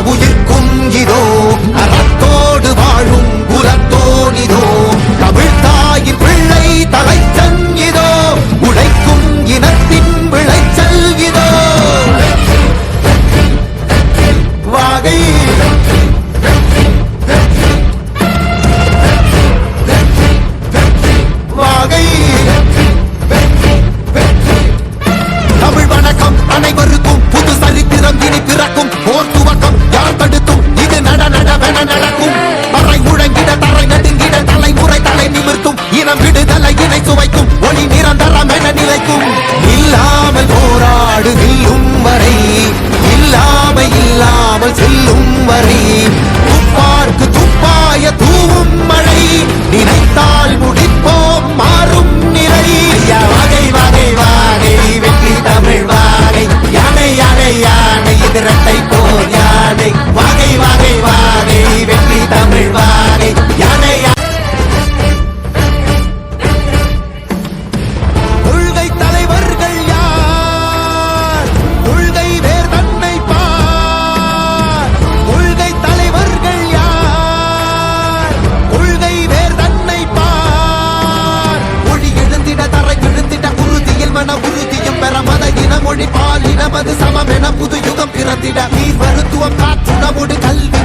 உயிர்க்கும் இதோ அறத்தோடு வாழும் புறத்தோனிதோ தமிழ் தாயின் பிள்ளை தலைச்சன் இதோ உழைக்கும் இனத்தின் விளைச்சல் இதோ வாகை வாகை தமிழ் வணக்கம் அனைவருக்கும் புது சரித்திரம் இனி பிறக்கும் போர் துவக்கம் யார் தடுக்கும் இது நடவென நடக்கும் பறை முழங்கிட தரை நடுங்கிட தலைமுறை தலை நிமிர்த்தும் இனம் விடுதலை இணை சுவைக்கும் ஒளி நிரந்தரம் என நிலைக்கும் இல்லாமல் போராடு நில்லும் வரை இல்லாமல் செல்லும் வரை துப்பார்க்கு துப்பாய தூவும் மழை நினைத்தால் முடிப்போம் மாறும் நிலை வாகை வாகை வாகை வெற்றி தமிழ் வாகை யானை யானை யானை எதிரட்டை போர் யானை வாகை வாகை வாகை வெற்றி தமிழ் வாகை யானை கொள்கை தலைவர்கள் யார் கொள்கை வேர் தன்னை பார் கொள்கை தலைவர்கள் யார் கொள்கை வேர் தன்னை பார் ஒளி எழுந்திட தரை விழுந்திட உறுதியில் மன உறுதியும் பெற மத இன மொழி பால் இனமது சமம் என புது யுகம் பிறந்திட நீர் மருத்துவம் காற்றுணவோடு கல்வி